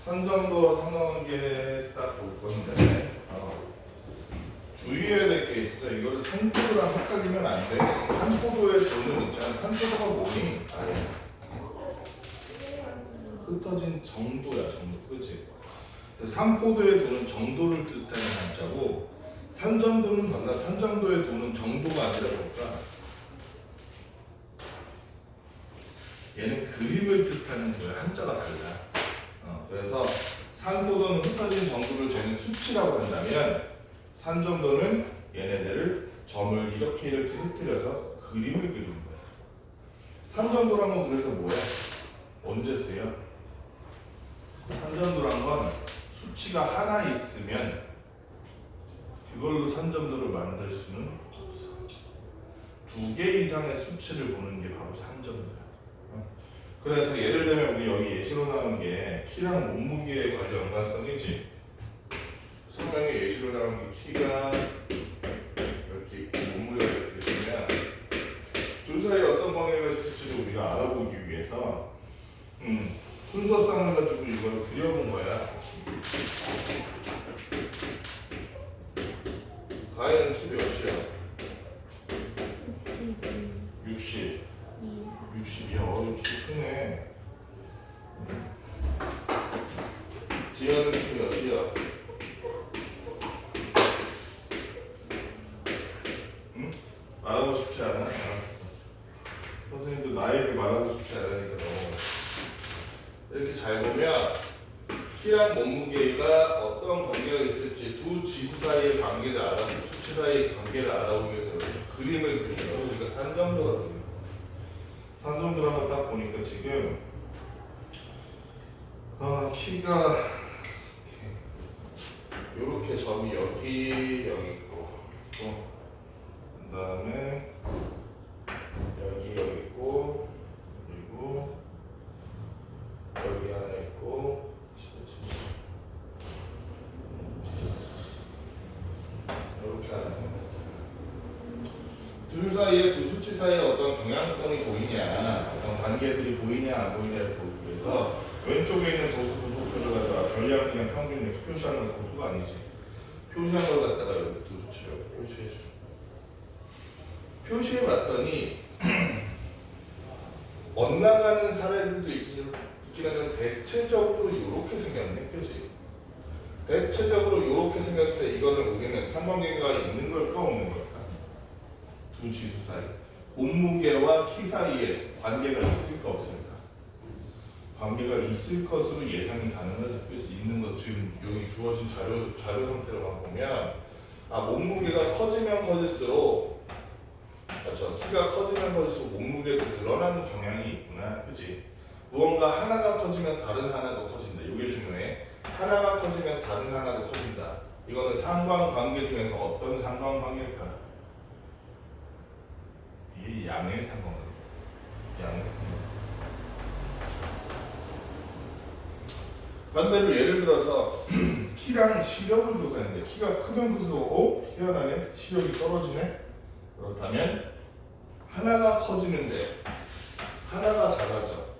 선정도 상관관계 딱 볼 건데 주의해야 될 게 있어. 이거를 산포도랑 헷갈리면 안 돼. 산포도의 도는 있잖아. 산포도가 뭐니? 아예 흩어진 정도야, 정도. 그렇지? 산포도의 도는 정도를 뜻하는 한자고, 산정도는 달라. 산정도의 도는 정도가 아니라 볼까? 얘는 그림을 뜻하는 거야. 한자가 달라. 그래서 산포도는 흩어진 정도를 재는 수치라고 한다면, 산정도는 얘네들을 점을 이렇게 흩뜨려서 그림을 그리는 거야. 산정도란 건 그래서 뭐야? 언제 쓰여? 산정도란 건 수치가 하나 있으면 그걸로 산정도를 만들 수는 없어. 2개 이상의 수치를 보는 게 바로 산정도야. 그래서 예를 들면 우리 여기 예시로 나온 게 키랑 몸무게에 관련 연관성이지. 설명에 예시로 나온 게 키가 이렇게 있고 몸무게가 이렇게 있으면 둘 사이에 어떤 관계가 있을지를 우리가 알아보기 위해서 순서상을 가지고 이걸 그려본 거야. 가연은 키 몇이야? 60. 60이야. 키 크네. 지연은 키 몇이야? 응? 말하고 싶지 않아? 알았어. 선생님도 나이를 말하고 싶지 않으니까 너무 이렇게 잘 보면 키랑 몸무게가 어떤 관계가 있을지 두 지수 사이의 관계를 알아보고 수치 사이의 관계를 알아보기 위해서 이렇게 그림을 그리는 거예요. 우리가 산정도가 되는 거예요. 산정도를 한번 딱 보니까 지금 키가 이렇게 점이 여기 있고 그 다음에 여기 있고 그리고 여기 하나 있고 이렇게 하나 있고 둘 사이에 두 수치 사이에 어떤 경향성이 보이냐 어떤 관계들이 보이냐 안 보이냐를 보기 위해서 왼쪽에 있는 도수 분포표를 갖다가 별량이랑 평균 이렇게 표시하는 건 도수가 아니지. 표시한 걸 갖다가 여기 두 수치로 표시해줘. 표시해봤더니 엇나가는 사례들도 있긴 하지만 대체적으로 이렇게 생겼네. 그치? 대체적으로 이렇게 생겼을 때 이거는 우리는 상관관계가 있는 걸까 없는 걸까? 두 지수 사이 몸무게와 키 사이에 관계가 있을까 없을까? 관계가 있을 것으로 예상이 가능하지. 그래서 있는 것 지금 여기 주어진 자료 상태로만 보면 몸무게가 커지면 커질수록 그렇죠. 키가 커지면 커질수록 몸무게도 늘어나는 경향이 있구나. 그치? 무언가 하나가 커지면 다른 하나도 커진다. 이게 중요해. 하나가 커지면 다른 하나도 커진다. 이거는 상관관계 중에서 어떤 상관관계일까? 이 양의 상관관계. 양의 상관관계. 반대로 예를 들어서 키랑 시력을 조사했는데 키가 크면 클수록 희한하네. 시력이 떨어지네. 그렇다면 하나가 커지는데 하나가 작아져.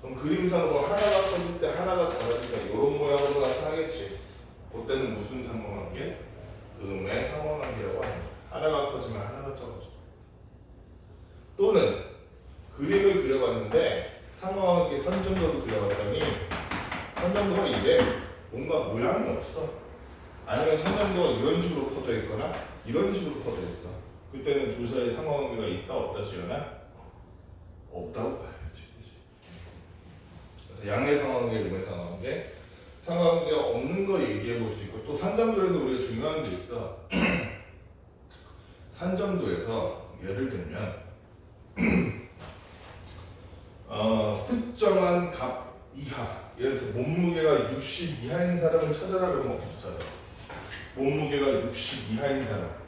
그럼 그림상으로 하나가 커질 때 하나가 작아지니까 이런 모양으로 나타나겠지. 그때는 무슨 상관관계? 음의 상관관계라고 합니다. 하나가 커지면 하나가 작아져. 또는 그림을 그려봤는데 상관관계 선정도를 그려봤더니 선정도가 이게 뭔가 모양이 없어. 아니면 선정도가 이런 식으로 퍼져 있거나 이런 식으로 퍼져 있어. 그때는 둘 사이에 상관관계가 있다 없다 지어나? 없다고 봐야지. 그래서 양의 상관관계, 음의 상관관계, 상관관계가 없는 거 얘기해 볼 수 있고 또 산정도에서 우리가 중요한 게 있어. 산정도에서 예를 들면 특정한 값 이하, 예를 들어서 몸무게가 60 이하인 사람을 찾아라 그러면 어떻게 찾아? 몸무게가 60 이하인 사람.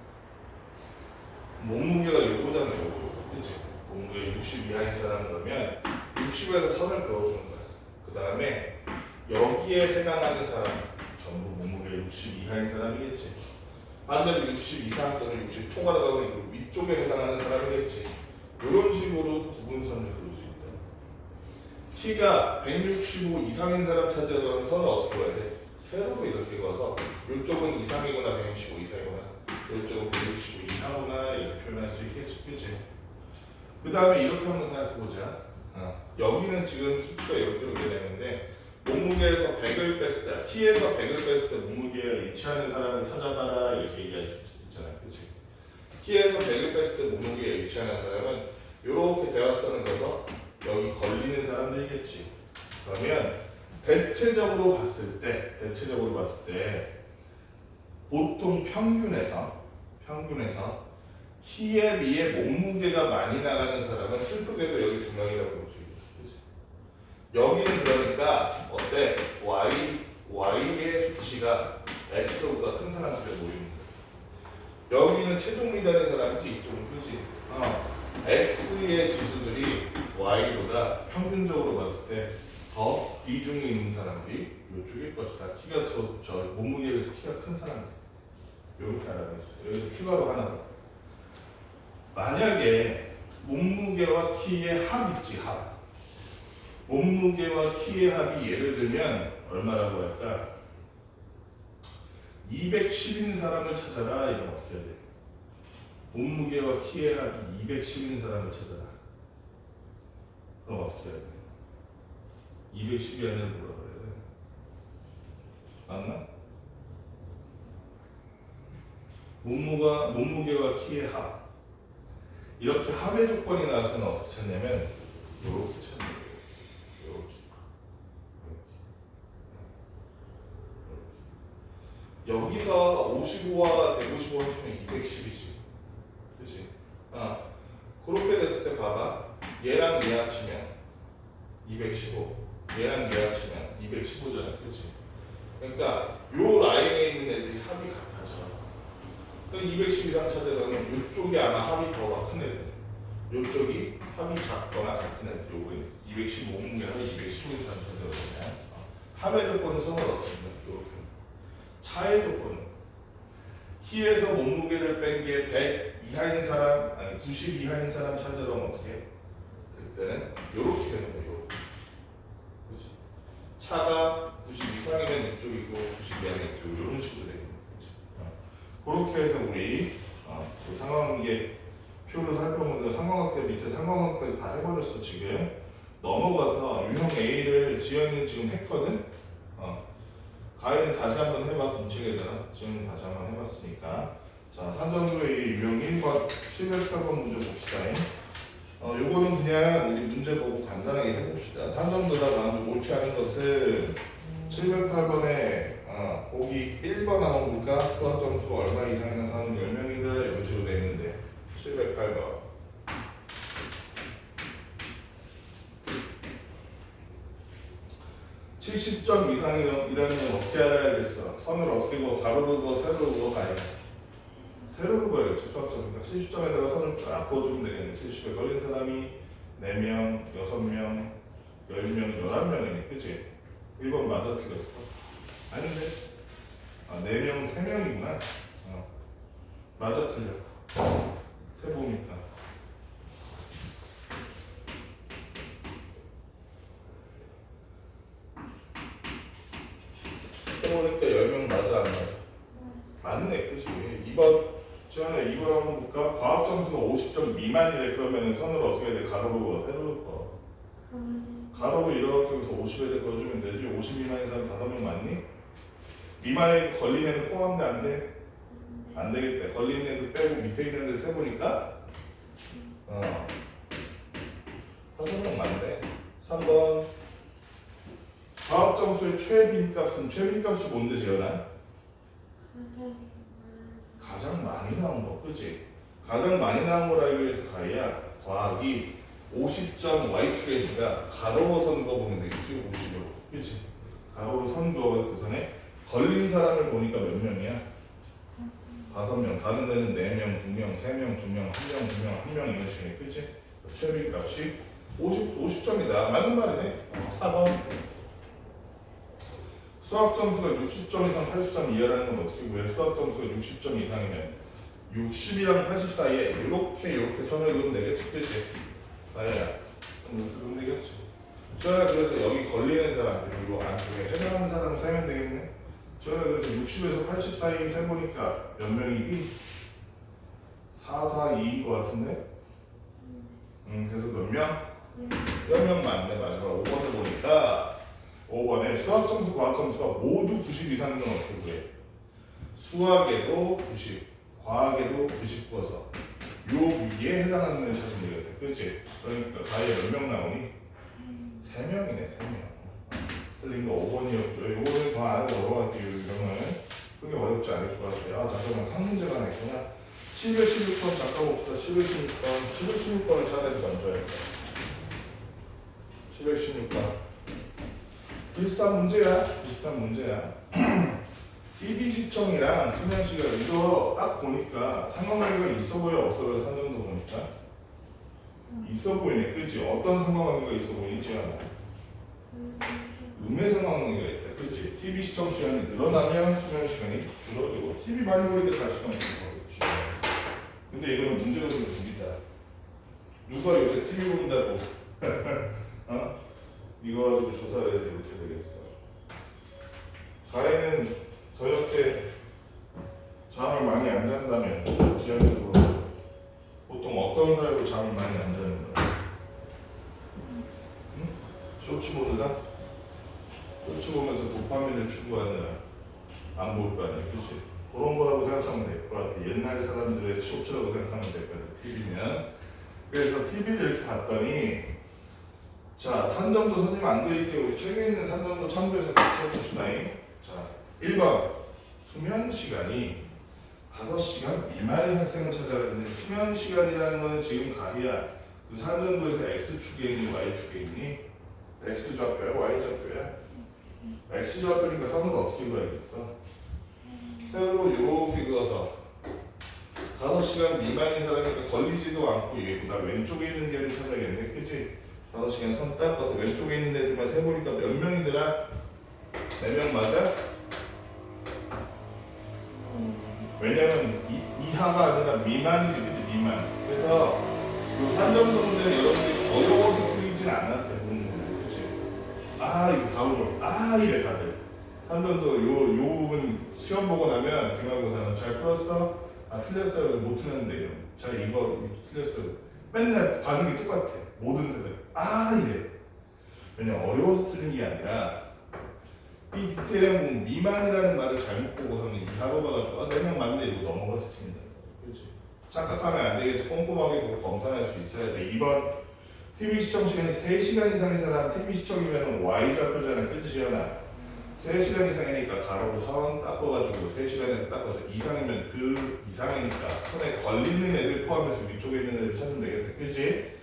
몸무게가 요거잖아요, 요거. 그치? 몸무게 60 이하인 사람 그러면 60에서 선을 그어주는 거야. 그 다음에 여기에 해당하는 사람, 전부 몸무게 60 이하인 사람이겠지. 반대로 60 이상 또는 60 초과라고 위쪽에 해당하는 사람이겠지. 이런 식으로 구분선을 그을 수 있다. 키가 165 이상인 사람 찾으려면 선을 어떻게 봐야 돼? 세로로 이렇게 그어서 이쪽은 이상이거나 165 이상이거나 이쪽은 165 이하거나 이렇게 표현할 수 있겠지, 그치? 그 다음에 이렇게 한번 생각해보자. 여기는 지금 수치가 이렇게 오게 되는데 몸무게에서 100을 뺐을 때, 키에서 100을 뺐을 때 몸무게가 일치하는 사람을 찾아봐라 이렇게 얘기할 수 있잖아, 그치? 키에서 100을 뺐을 때 몸무게가 일치하는 사람은 이렇게 대각선을 그어서 여기 걸리는 사람들이겠지. 그러면 대체적으로 봤을 때 보통 평균에서 키에 비해 몸무게가 많이 나가는 사람은 슬프게도 여기 두 명이라고 볼 수 있어. 여기는 그러니까 어때? Y의 수치가 X보다 큰 사람한테 모이는 거야. 여기는 체중 미달인 사람이지, 이쪽은, 그지? X의 지수들이 Y보다 평균적으로 봤을 때 더 비중이 있는 사람들이 이쪽일 것이다. 키가 저 몸무게에 비해서 키가 큰 사람들. 이렇게 알아볼 수 있어요. 여기서 추가로 하나 더. 만약에 몸무게와 키의 합 있지, 합. 몸무게와 키의 합이 예를 들면 얼마라고 할까? 210인 사람을 찾아라. 이러면 어떻게 해야 돼? 몸무게와 키의 합이 210인 사람을 찾아라. 그럼 어떻게 해야 돼? 210이 아니라 뭐라 그래야 돼? 맞나? 몸무게와 키의 합. 이렇게 합의 조건이 나왔으면 어떻게 찾냐면 이렇게 찾는 거예요. 이렇게. 여기서 55와 155 합치면 210이지. 그치? 그렇게 됐을 때 봐봐. 얘랑 얘 합치면 215. 얘랑 얘 합치면 215잖아. 그치? 그러니까 요 라인에 있는 애들이 합이 같아져. 210 이상 찾으려면 이쪽이 아마 합이 더 큰 애들, 이쪽이 합이 작거나 같은 애들. 요거는 215 몸무게 합이 215 이상 찾으려면 합의 조건은 성을 얻습니다. 이렇게. 차의 조건은 키에서 몸무게를 뺀 게 100 이하인 사람, 아니 90 이하인 사람 찾으려면 어떻게 해? 그때는 이렇게 되는 거예요. 그렇지? 차가 90 이상이면 이쪽이고 90 이하면 이쪽, 이런 식으로 되는 거예요. 그렇게 해서 우리 상관관계 표를 살펴보는데 상관관계 밑에 상관관계까지 다 해버렸어. 지금 넘어가서 유형 A를 지연이는 지금 했거든. 가위는 다시 한번 해봐. 공책에다가 지금 다시 한번 해봤으니까. 자, 산전도의 유형 1번 708번 문제 봅시다. 요거는 그냥 우리 문제 보고 간단하게 해봅시다. 산전도다 나오는 옳지 않은 것은 708번에 보기 1번 한번 볼까? 수학 점수가 얼마 이상이나 사는 10명이다 이런 식으로 되어 있는데 708번 70점 이상이라는 어떻게 알아야겠어? 선을 어떻게 그어? 가로로 그어? 세로로 그어? 가야 세로로 그어야겠지. 수학점이니까 70점에다가 선을 쫙 그어주면 되겠네. 70에 걸린 사람이 4명, 6명, 10명, 11명이네. 그치? 1번 맞아 틀렸어? 아닌데? 4명, 3명이구나. 맞아 틀려. 세보니까. 세보니까 10명 맞아 안 맞아? 맞네. 그치? 2번 지원아 2번 한번 볼까? 과학 점수가 50점 미만이래. 그러면 선을 어떻게 해야 돼? 가로로 그어? 세로로 그어? 가로로 이렇게 해서 50에 그어주면 되지. 50 미만인 사람 5명 맞니? 미만에 걸린 애는 포함돼 안 돼? 안 되겠다. 걸린 애도 빼고 밑에 있는 애들 세보니까 5명 맞네. 3번 과학 점수의 최빈값은 최빈값이 뭔데 지연아? 가장 많이 나온 거, 그치? 가장 많이 나온 걸 알기 위해서 가야 과학이 50점 Y축에서가 가로로 선 거 보면 되겠지? 50으로, 그치? 가로로 선 거 그 전에 걸린 사람을 보니까 몇 명이야? 5명. 다른 데는 4명, 2명, 3명, 2명, 1명, 2명, 1명 이런 식이네, 그치? 최빈값이 50점이다. 맞는 말이네. 4번 수학 점수가 60점 이상 80점 이하라는 건 어떻게 구해? 수학 점수가 60점 이상이면 60이랑 80 사이에 이렇게 선을 그으면 되겠지, 그치? 나야 이렇게 그으면 되겠지. 저희가 그래서 여기 걸리는 사람들 요 안쪽에 해당하는 사람을 세면 되겠네. 저희가 그래서 60에서 80 사이 세보니까 몇 명이기? 4, 4, 2인 것 같은데? 그래서 몇 명? 몇 명 맞네. 마지막 5번을 보니까 5번에 수학 점수, 과학 점수가 모두 90 이상인 건 어떻게 구해? 수학에도 90, 과학에도 90 구워서 요 부기에 해당하는 애를 찾으면 되겠다. 그렇지? 그러니까 가에 몇 명 나오니? 3명이네. 3명. 틀린 거 5번이었고요. 요거는 더 안에 넘어갈게요. 이거는 그게 어렵지 않을 것 같아요. 아 잠깐만 상문제가 하나 있구나. 716번 잠깐 봅시다. 716번을 찾아야 돼. 먼저 716번 비슷한 문제야. TV 시청이랑 수면 시간 이거 딱 보니까 상관관계가 있어 보여 없어 보여? 3점도 보니까 있어 보이네. 그치? 어떤 상관관계가 있어 보이지 않아? 음의 상관관계가 있다. 그치? TV 시청 시간이 늘어나면 수면 시간이 줄어들고 TV 많이 보니까 잘 시간이 줄어들지. 근데 이거는 문제가 좀 무리다. 누가 요새 TV 본다고 어? 이거 가지고 조사를 해서 이렇게 되겠어. 가해는 저녁 때 잠을 많이 안 잔다면 지하적으로 보통 어떤 사람으로 잠을 많이 안 자는 거야? 응? 쇼츠 보느라? 쇼츠 보면서 도파민을 추구하느라 안 볼 거 아니야, 그치? 그런 거라고 생각하면 될 것 같아. 옛날 사람들의 쇼츠라고 생각하면 될 것 같아, TV면. 그래서 TV를 이렇게 봤더니 자, 산점도 선생님 안 그릴게요. 우리 책에 있는 산점도 참고해서 같이 해봅시다. 자, 1번 수면 시간이 5시간 미만의 학생을 찾아가는데 수면 시간이라는 거는 지금 가이야. 그 산점도에서 X축에 있니 Y축에 있니? X좌표야 Y좌표야? X좌표니까 선을 어떻게 그어야겠어? 세로로 이렇게 그어서 5시간 미만인 사람이니까 걸리지도 않고 얘보다 왼쪽에 있는 데를 찾아야겠네. 그치? 5시간 선 닦아서 왼쪽에 있는 애들만 세보니까 몇 명이더라? 4명 맞아? 왜냐면 이하가 아니라 미만이지, 그치? 미만. 그래서 그 산점도 문제는 여러분들이 어려워서 풀리진 않아, 대부분. 그치? 아, 이거 다 어려워. 아, 이래, 다들. 산점도 요 부분 시험 보고 나면 기말고사는 잘 풀었어? 아, 틀렸어요. 못 틀렸는데요. 자, 이거 틀렸어요. 맨날 반응이 똑같아. 모든 애들. 아, 이래. 왜냐 어려워서 틀린 게 아니라 이 디테일한 부분 미만이라는 말을 잘못 보고서는 이하로 봐가지고 아, 4명 맞네 이러고 넘어가서 틀린다. 그렇지? 착각하면 안 되겠지. 꼼꼼하게 보고 검사할 수 있어야 돼. 2번 TV 시청 시간이 3시간 이상인 사람 TV 시청이면 Y좌표잖아. 그치 지연아? 3시간 이상이니까 가로로 선 닦아가지고 3시간에 닦아서 이상이면 그 이상이니까 손에 걸리는 애들 포함해서 위쪽에 있는 애들 찾으면 되겠다. 그치?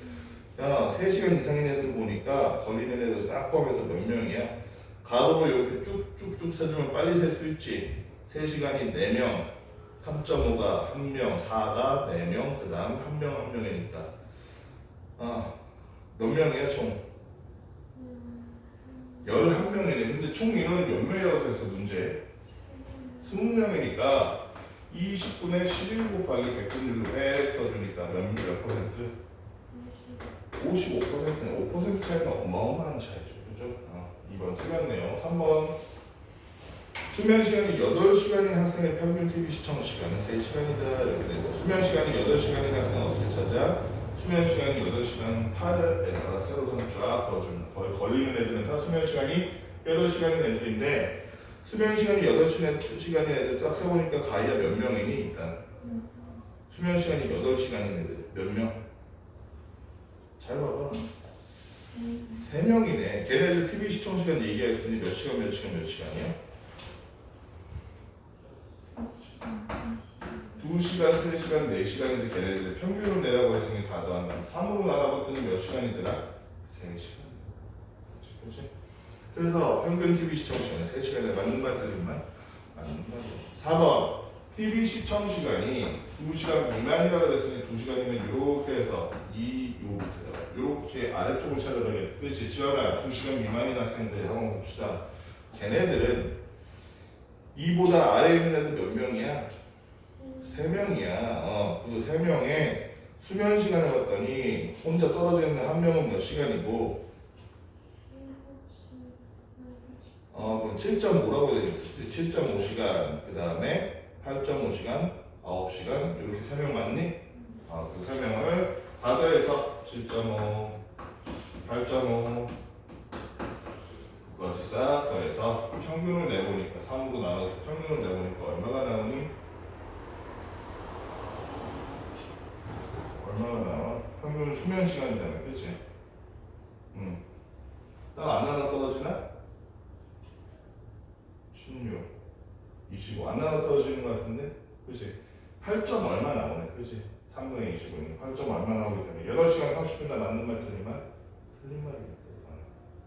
야, 3시간 이상인 애들 보니까 걸리는 애들 싹 포함해서 몇 명이야? 가로로 이렇게 쭉쭉쭉 세주면 빨리 셀 수 있지. 3시간이 4명, 3.5가 1명, 4가 4명, 그 다음 1명 1명이니까 아, 몇 명이야 총? 11명이네. 근데 총 인원이 몇 명이라고 써있어 문제? 20명이니까 20분의 11 곱하기 100분율로 100 써주니까 몇 퍼센트? 55%는 5% 차이는 어마어마한 차이죠. 그죠? 2번 틀렸네요. 3번 수면 시간이 8시간인 학생의 평균 TV 시청 시간은 3시간이다. 이렇게 되고 수면 시간이 8시간인 학생은 어떻게 찾아? 수면 시간이 8시간 8에다가 세로선 쫙 그어주는 거의 걸리는 애들은 다 수면 시간이 8시간인 애들인데 수면 시간이 8시간인 애들 딱 세보니까 가이아 몇 명이니? 일단 수면 시간이 8시간인 애들 몇 명? 잘 봐봐. 3명이네. 걔네들 TV 시청 시간 얘기했으니 몇 시간 몇 시간이야? 2시간, 3시간, 4시간인데 걔네들 평균을 내라고 했으니 다 더한다면 3으로 나눠봤더니 몇 시간이더라? 3시간. 그렇지? 그래서 평균 TV 시청 시간은 3시간에 맞는 말 틀린 말? 맞는 말. 4번 TV 시청 시간이 2시간 미만이라고 했으니 2시간이면 이렇게 해서 요 밑에다가 이렇게 아래쪽을 찾아봐야겠다. 그렇지? 지원아 2시간 미만인 학생들 한번 봅시다. 걔네들은 이보다 아래에 있는 애들 몇 명이야? 3명이야. 그 3명의 수면 시간을 봤더니 혼자 떨어져 있는 한 명은 몇 시간이고 그럼 7.5라고 되어 있지. 7.5시간, 그 다음에 8.5시간, 9시간 이렇게 설명 맞니? 그 설명을 다 더해서 7.5, 8.5 그거까지 싹 더해서 평균을 내보니까 3으로 나눠서 평균을 내보니까 얼마가 나오니? 얼마가 나와? 평균 수면 시간이잖아, 그치? 딱 안 나눠 떨어지나? 16, 25 안 나눠 떨어지는 것 같은데? 그치? 8점 얼마 나오네, 그치? 3분의 25는 8점 얼마 나오기 때문에 8시간 30분 다 맞는 말 틀리면 틀린 말이겠다.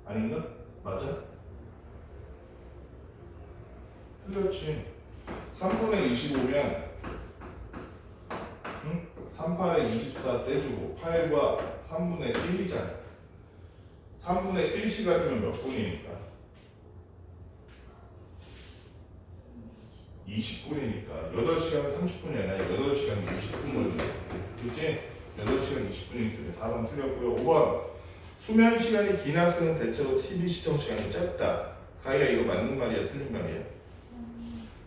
아닌가? 맞아? 틀렸지. 3분의 25면 3파에 24 떼주고 8과 3분의 1이잖아. 3분의 1시간이면 몇 분이니까? 20분이니까 8시간 30분이 아니라 8시간 20분 걸리네. 그치? 8시간 20분이기 때문에 4번 틀렸고요. 5번 수면 시간이 긴 학생은 대체로 TV 시청 시간이 짧다. 가희야 이거 맞는 말이야 틀린 말이야?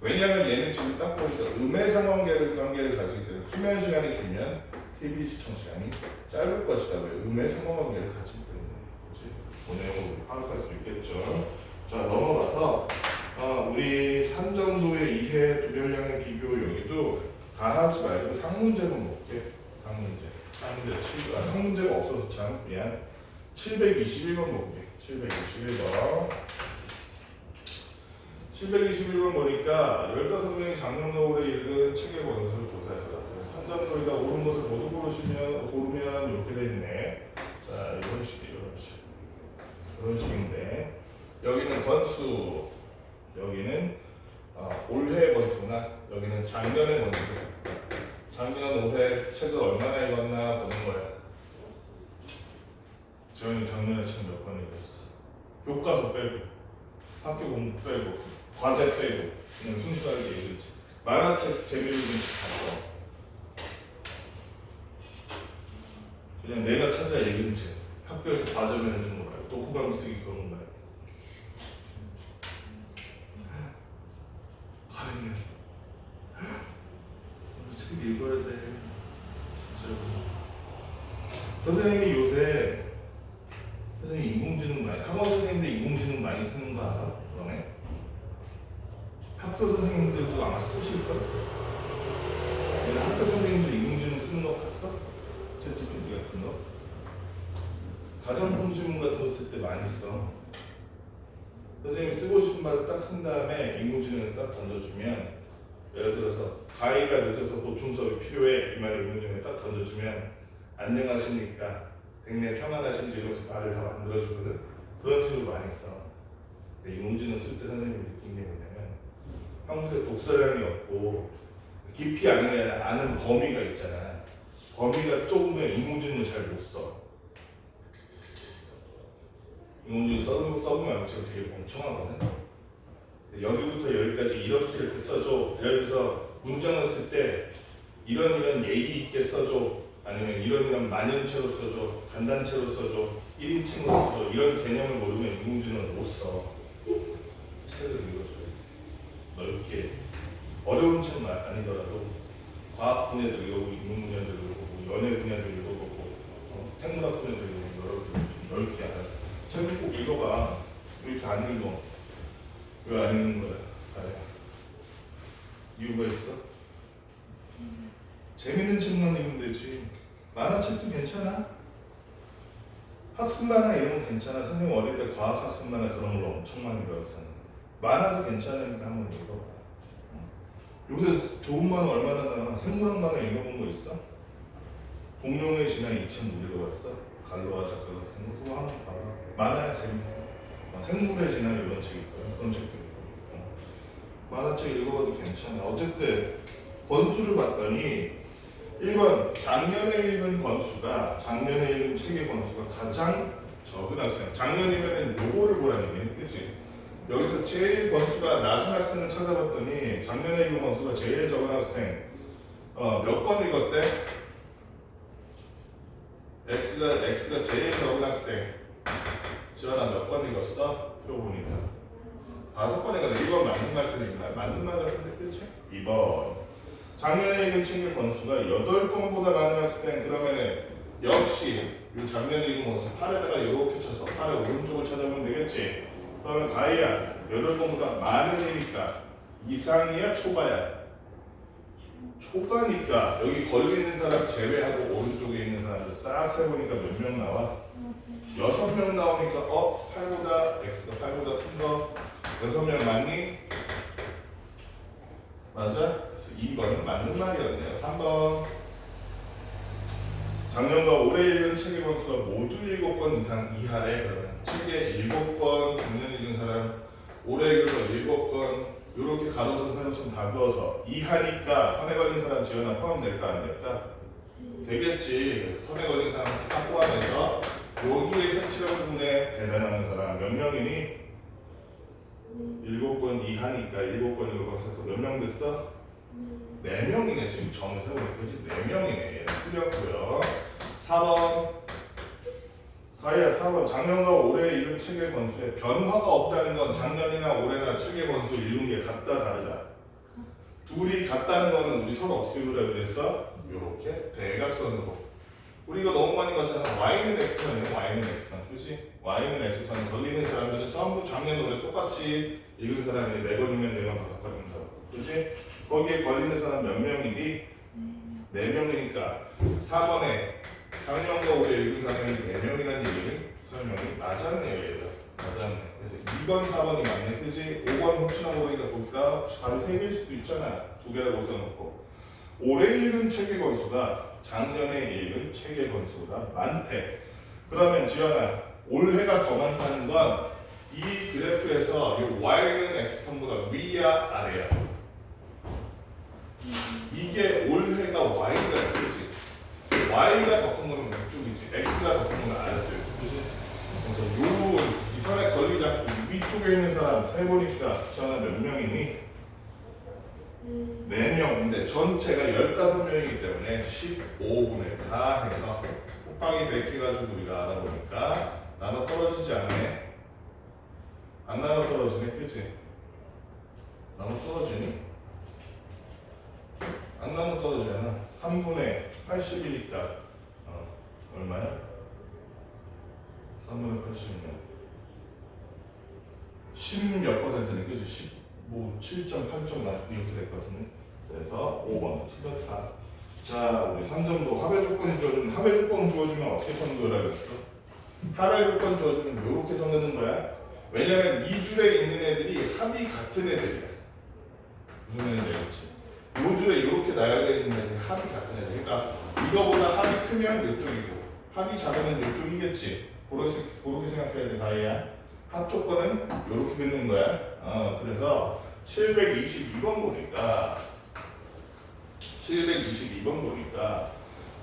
왜냐면 얘는 지금 딱 보니까 음해상관계를 가지기 때문에 수면 시간이 길면 TV 시청 시간이 짧을 것이다. 왜? 음해상관계를 가지기 때문에. 그치? 그 내용을 파악할 수 있겠죠. 자 넘어가서 우리 3정도의 이해 두별량의 비교 여기도 다 하지 말고 상문제만 볼게. 상문제가 없어서 참 미안. 721번 볼게. 721번 보니까 15명이 작년 겨울에 읽은 책의 권수를 조사해서 나타낸 3정도이다. 옳은 것을 모두 고르면 이렇게 돼 있네. 자 이런 식인데 여기는 권수, 여기는 올해의 권수나 여기는 작년의 권수. 작년 올해 책을 얼마나 읽었나 보는 거야. 지원이 작년에 책 몇 권 읽었어? 교과서 빼고 학교 공부 빼고 과제 빼고 그냥 순수하게 읽었지. 만화책 재미있는 책 봤어. 그냥 내가 찾아 읽은 책 학교에서 과제를 해주는 거야. 또 후감 쓰기 그런 거야. 아니면 책 읽어야 돼. 진짜로. 선생님이 요새 선생님 인공지능 많이 학원 선생님들 인공지능 많이 쓰는 거 알아? 너네? 학교 선생님들도 아마 쓰실걸? 내가 학교 선생님들 인공지능 쓰는 거 봤어? 챗GPT 같은 거? 가정통신문 같은 거 쓸 때 많이 써. 선생님이 쓰고 싶은 말을 딱 쓴 다음에 인공지능을 딱 던져주면, 예를 들어서 가희가 늦어서 보충 수업이 필요해 이 말을 인공지능에 딱 던져주면 안녕하십니까 굉장히 평안하신지 이러면서 말을 다 만들어주거든. 그런 식으로 많이 써. 근데 인공지능 쓸 때 선생님이 느낀 게 뭐냐면 평소에 독서량이 없고 깊이 아는 범위가 있잖아. 범위가 좁으면 인공지능을 잘 못 써. 인공지능 써보면 지금 되게 멍청하거든. 여기부터 여기까지 이렇게 써줘. 예를 들어서 문장을 쓸 때 이런 예의 있게 써줘. 아니면 이런 만연체로 써줘. 간단체로 써줘. 1인칭으로 써줘. 이런 개념을 모르면 인공지능은 못 써. 책을 읽어줘야 돼. 넓게. 어려운 책만 아니더라도 과학 분야도 읽어보고 인문 분야도 읽어보고 연애 분야도 읽어보고 생물학 분야도 읽어보고 여러 개 좀 넓게 알아. 책을 꼭 읽어봐. 왜 이렇게 안 읽어? 왜 안 읽는 거야? 이유가 있어? 재밌는 책만 읽으면 되지. 만화책도 괜찮아. 학습 만화 이런 거 괜찮아. 선생님 어릴 때 과학 학습 만화 그런 걸 엄청 많이 배웠었는데 만화도 괜찮으니까 한번 읽어봐. 요새 좋은 만화 얼마나 나와? 생물학 만화 읽어본 거 있어? 공룡의 진화 2000 읽어봤어? 갈로아 작가가 쓴 거 그거 한번 봐봐. 만화야 재밌어. 생물의 진화 이런 책 있거든. 그런 책도 있고. 만화책 읽어봐도 괜찮아. 어쨌든 권수를 봤더니 1번 작년에 읽은 권수가 작년에 읽은 책의 권수가 가장 적은 학생. 작년이면은 요거를 보라는 얘기네, 그치? 여기서 제일 권수가 낮은 학생을 찾아봤더니 작년에 읽은 권수가 제일 적은 학생 몇 권 읽었대? X가 제일 적은 학생. 지원아 몇 권 읽었어? 표 보니까 5번이가 1번 맞는 말 틀린 맞는 말 같은데 그렇지? 2번 작년에 읽은 책의 권수가 8권보다 많이 왔을 땐 그러면은 역시 이 작년에 읽은 것을 8에다가 이렇게 쳐서 8의 오른쪽을 찾아보면 되겠지? 그러면 가희야 8권보다 많으니까 이상이야 초과야? 초과니까 여기 걸리는 사람 제외하고 오른쪽에 있는 사람들 싹 세보니까 몇 명 나와? 6명 나오니까 8보다 x가 8보다 큰 거 6명 맞니? 맞아? 그래서 2번은 맞는 말이었네요. 3번 작년과 올해 읽은 책의 권수가 모두 7권 이상 이하래. 그러면 책에 7권 작년에 읽은 사람 올해 읽은 거 7권 이렇게 가로선 세로선 다 그어서 이하니까 선에 걸린 사람 지원은 포함될까 안 될까? 되겠지. 그래서 선에 걸린 사람 다 포함해서 여기에서 7학분에 해당하는 사람 몇 명이니? 7권 이하니까 7권으로 해서 몇 명 됐어? 4명이네. 지금 점을 세우니까 그치? 4명이네. 틀렸고요. 4번 가희야 4번 작년과 올해 읽은 책의 권수에 변화가 없다는 건 작년이나 올해나 책의 권수 읽은 게 같다 다르다? 둘이 같다는 거는 우리 서로 어떻게 그려야 그랬어? 요렇게 대각선으로 우리 이거 너무 많이 봤잖아. y는 x선이네. y는 x선 그치? y는 x선 걸리는 사람들은 전부 작년 올해 똑같이 읽은 사람이 4번이면 4번 5번이면 5번 그치? 거기에 걸리는 사람 몇 명이니? 4명이니까 4번에 작년과 올해 읽은 사람이 4명이라는 얘기는 설명이 맞았네요. 얘들 맞았네. 그래서 2번 4번이 맞네 그치? 5번 혹시나 모르니까 볼까? 바로 3개일 수도 있잖아. 2개라고 써놓고 올해 읽은 책의 권수가 작년에 읽은 책의 권수보다 많대. 그러면 지연아 올해가 더 많다는 건 이 그래프에서 이 y는 x선보다 위야 아래야? 이게 올해가 y가 그렇지? y가 더 큰 거는 왼쪽이지 x가 더 큰 거는 아래쪽 그렇지? 그래서 이 선에 걸리지 않고 위쪽에 있는 사람 세보니까 지연아 몇 명이니? 4명인데 전체가 15명이기 때문에 15분의 4 해서 곱하기 100 해가지고 우리가 알아보니까 나눠 떨어지지 않네? 안 나눠 떨어지네 그치? 나눠 떨어지니? 안 나눠 떨어지잖아. 3분의 80이니까 얼마야? 3분의 80이면 10몇 %네 그치? 7.8점 이렇게 될 것 같은데 그래서 5번 틀렸다. 자 우리 3점도 합의 조건이 주어지면 합의 조건 주어지면 어떻게 선거를 하겠어? 합의 조건 주어지면 이렇게 선거는 거야. 왜냐면 이 줄에 있는 애들이 합이 같은 애들이야. 무슨 애인지 알겠지? 이 줄에 이렇게 나열되어 있는 애들이 합이 같은 애들. 그러니까 이거보다 합이 크면 이쪽이고 합이 작으면 이쪽이겠지. 그렇게 생각해야 돼 가희야. 합 조건은 이렇게 긋는 거야. 그래서 722번 보니까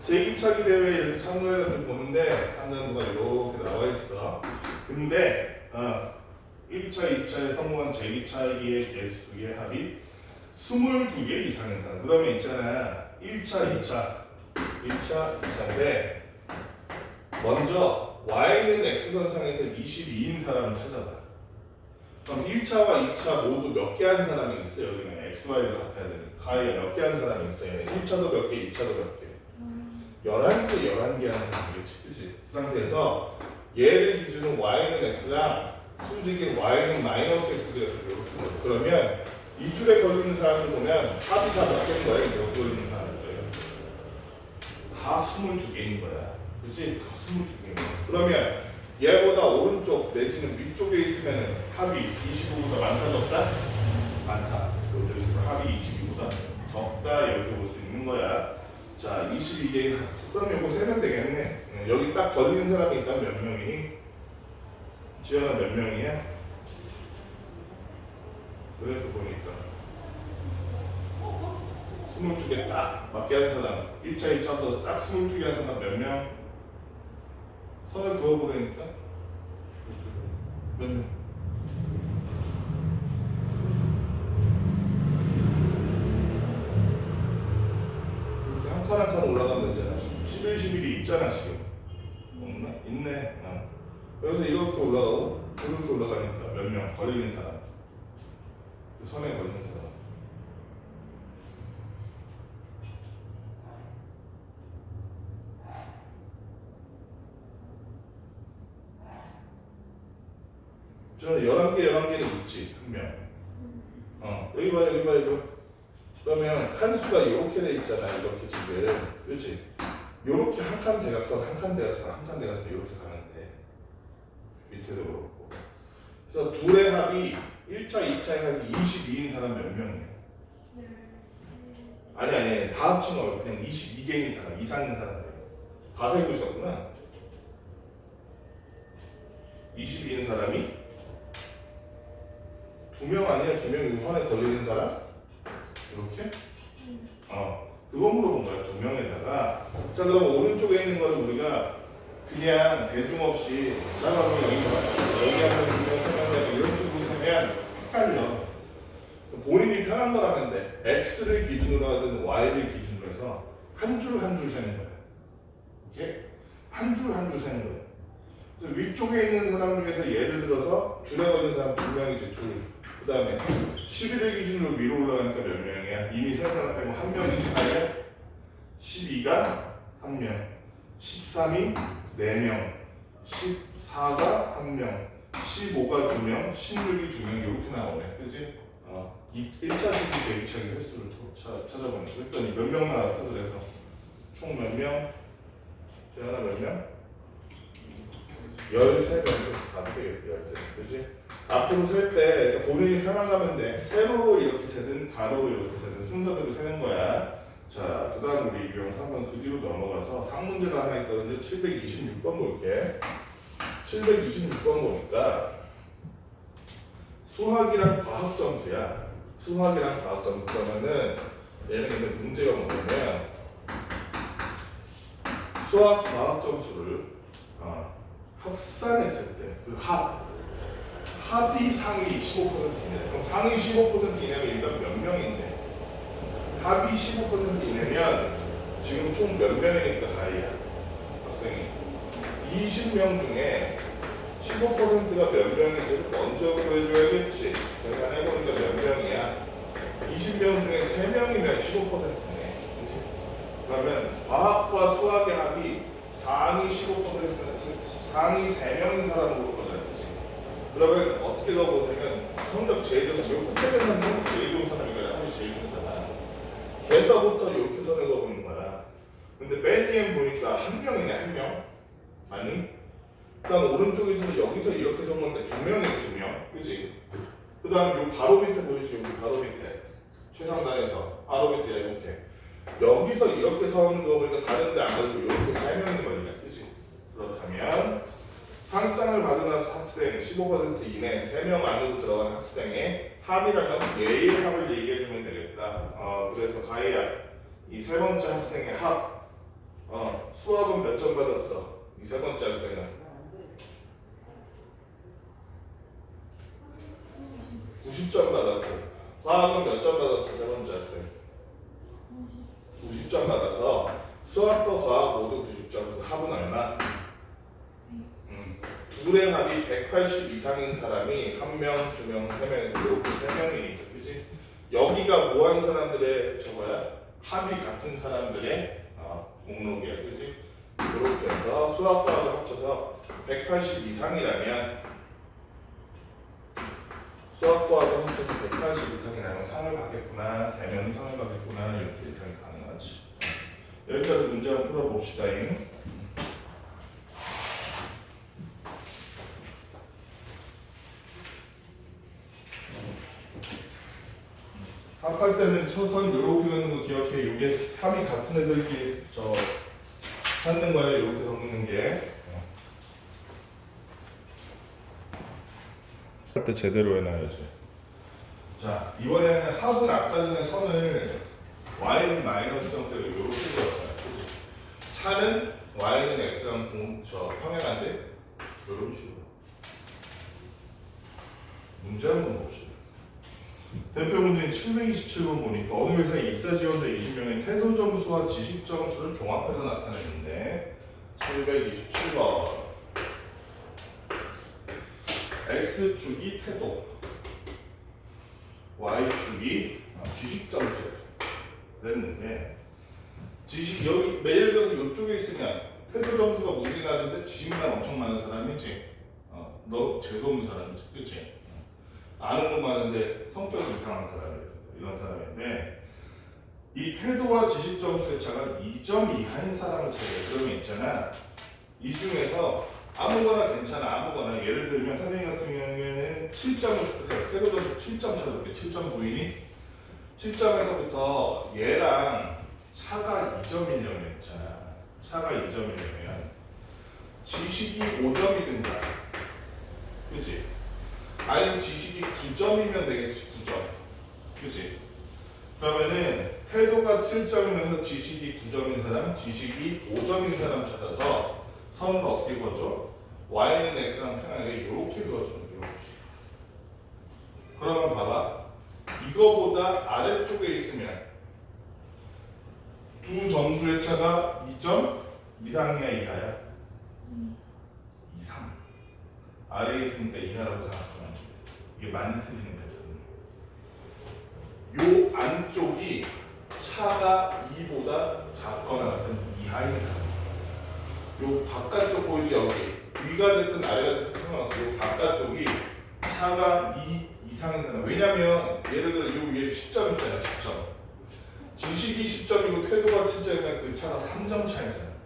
제기차기 대회에 이렇게 참가해서 보는데 참가자가 이렇게 나와 있어. 근데 1차, 2차에 성공한 제기차기의 개수의 합이 22개 이상인 사람. 그러면 있잖아 1차, 2차인데 먼저 y는 x선상에서 22인 사람을 찾아봐. 그럼 1차와 2차 모두 몇 개 한 사람이 있어요? 여기는 x, y가 같아야 되니까 가에 몇 개 한 사람이 있어요? 1차도 몇 개, 2차도 몇 개? 11개 한 사람이겠지. 그치? 그 상태에서 얘를 기준으로 y는 x랑 수직인 y는 마이너스 x가 이렇게 되거든. 그러면 이 줄에 걸리는 사람을 보면 합이 다 몇 개인 거야? 몇 걸리는 사람들이에요? 다 22개인 거야. 그치? 다 22개인 거야. 그러면 얘보다 오른쪽 내지는 위쪽에 있으면 합이 25보다 많다 적다? 많다. 이쪽에 있으면 합이 22보다 적다 이렇게 볼 수 있는 거야. 자 22개인 그럼 이거 세면 되겠네. 여기 딱 걸리는 사람이 있다면 몇 명이니? 지연아 몇 명이야? 그래도 보니까 22개 딱 맞게 한 사람 1차, 2차부터 딱 22개 한 사람 몇 명? 선을 그어보려니까 몇 명? 이렇게 한 칸 한 칸 올라가면 되잖아. 11, 11이 있잖아 지금. 없나? 있네. 여기서 이렇게 올라가고 이렇게 올라가니까 몇 명? 걸리는 사람 그 선에 걸린 사람. 저는 11개는 있지, 한 명. 여기 봐, 여기 봐, 여기 봐. 그러면 칸수가 이렇게 돼 있잖아, 이렇게 지금. 그렇지? 요렇게 한 칸 대각선, 한 칸 대각선, 한 칸 대각선 이렇게 가는데 밑에도 그렇고. 그래서 둘의 합이 1차, 2차의 합이 22인 사람 몇 명이에요? 아니 다 합친 거 그냥 22개인 사람, 이상인 사람이에요. 다 세고 있었구나. 22인 사람이 2명 아니야? 2명 우선에 걸리는 사람? 이렇게? 그거 물어본 거야. 2명에다가. 자, 그럼 오른쪽에 있는 거를 우리가 그냥 대중 없이 짧아서 여기 하면 2명, 3명 이런 식으로 세면 헷갈려. 본인이 편한 거라면 돼. X를 기준으로 하든 Y를 기준으로 해서 한 줄 한 줄 세는 거야. 오케이? 한 줄 한 줄 세는 거야. 그래서 위쪽에 있는 사람 중에서 예를 들어서 줄에 걸린 사람 2명이지, 둘. 그 다음에 11을 기준으로 위로 올라가니까 몇 명이야? 이미 세 사람 빼고 한 명이지, 하에 12가 한 명, 13이 4명, 14가 한 명, 15가 2명, 16이 2명 이렇게 나오네. 그지? 1차 시기, 제2차기 횟수를 찾아보는 거. 그랬더니 몇 명 나왔어? 그래서 총 몇 명? 재현아 몇 명? 13명. 다 되겠지, 13명. 그지? 앞으로 셀 때 본인이 편한 가면 돼. 세로로 이렇게 세든 가로로 이렇게 세든 순서대로 세는 거야. 자, 그 다음 우리 유형 3번 그 뒤로 넘어가서 상문제가 하나 있거든요. 726번 볼게. 726번 보니까 수학이랑 과학 점수야. 수학이랑 과학 점수. 그러면은 얘는 근데 문제가 뭐냐면 수학 과학 점수를 합산했을 때 그 합이 상위 15%이네. 그럼 상위 15% 이내면 일단 몇 명인데 합이 15% 이내면 지금 총 몇 명이니까 가이야 학생이 20명 중에 15%가 몇 명인지를 먼저 구해줘야겠지. 내가 해보니까 몇 명이야? 20명 중에 3명이면 15%네. 그치? 그러면 과학과 수학의 합이 상위 15%는 상위 3명인 사람으로 거둬야지. 그러면 어떻게 넣어보냐면 성적 제일 좋은 사람, 국회에서는 성적 제일 좋은 사람이니까 합이 제일 좋잖아. 개서부터 이렇게 선을 그어보는 거야. 근데 맨 위에 보니까 한 명이네, 한 명. 아니? 그 다음 오른쪽에서는 여기서 이렇게 선 건데 2명이네, 2명. 그치? 그 다음 요 바로 밑에 보이지? 여기 바로 밑에. 최상단에서. 바로 밑에 이렇게. 여기서 이렇게 선 거 보니까 다른데 안 가지고 이렇게 3명인 거니까. 그치? 그렇다면 상장을 받은 학생 15% 이내 3명 안으로 들어간 학생의 합이라면 얘의 합을 얘기해주면 되겠다. 그래서 가희야, 이 세 번째 학생의 합, 수학은 몇 점 받았어? 이 세 번째 학생은 90점 받았고, 과학은 몇 점 받았어? 세 번째 학생 90점 받아서 수학과 과학 모두 90점. 그 합은 얼마? 둘의 합이 180 이상인 사람이 1명, 2명, 3명에서 이렇게 3명이니까, 그치? 여기가 뭐한 사람들의 저거야? 합이 같은 사람들의 목록이야, 그치? 이렇게 해서 수학과학을 합쳐서 180 이상이라면 수학과학을 합쳐서 180 이상이라면 상을 받겠구나, 3명이 상을 받겠구나, 이렇게 예상이 가능하지. 여기까지 문제 한번 풀어봅시다잉. 합할 때는 초선 요렇게 긋는 거 기억해. 이게 합이 같은 애들끼리 찾는 거예요. 이렇게 섞는 게. 할 때 제대로 해놔야지. 자, 이번에는 합은 아까 전에 선을 y는 마이너스 형태로 이렇게 그렸잖아요. 차는 y는 x랑 평행한데 이런 식으로. 문제 한번 봅시다. 대표 문제인 727번 보니까 어느 회사에 입사 지원자 20명의 태도 점수와 지식 점수를 종합해서 나타냈는데 727번 X축이 태도, Y축이 지식 점수래. 그랬는데 여기 예를 들어서 이쪽에 있으면 태도 점수가 무지 낮은데 지식만 엄청 많은 사람이지. 너 재수없는 사람이지, 그렇지? 아는 건 많은데 성격은 이상한 사람이라든가 이런 사람인데 이 태도와 지식 점수의 차가 2점 이하인 사람을 찾아요. 그러면 있잖아. 이 중에서 아무거나 괜찮아. 아무거나. 예를 들면 선생님 같은 경우에는 7점을 태도 점수 7점 찾아볼게. 7점 보이니? 7점에서부터 얘랑 차가 2점이려면 있잖아. 차가 2점이려면 지식이 5점이든가. 그치? 아니면 지식이 9점이면 되겠지. 9점. 그치? 그러면은 태도가 7점이면서 지식이 9점인 사람, 지식이 5점인 사람 찾아서 선을 어떻게 그어줘? Y는 X랑 편하게 이렇게 그어주는 거야. 이렇게. 그러면 봐봐. 이거보다 아래쪽에 있으면 두 점수의 차가 2점 이상이야 이하야? 이상. 아래에 있으니까 이하라고 생각하면 이게 많이 틀리는 패턴. 요 안쪽이 차가 2보다 작거나 같은 이하인 사람. 요 바깥쪽 보이지 여기 위가 됐든 아래가 됐든 상관없어. 요 바깥쪽이 차가 2 이상인 사람. 왜냐면 예를 들어 요 위에 10점 있잖아. 10점. 지식이 10점이고 태도가 7점이면 그 차가 3점 차이잖아.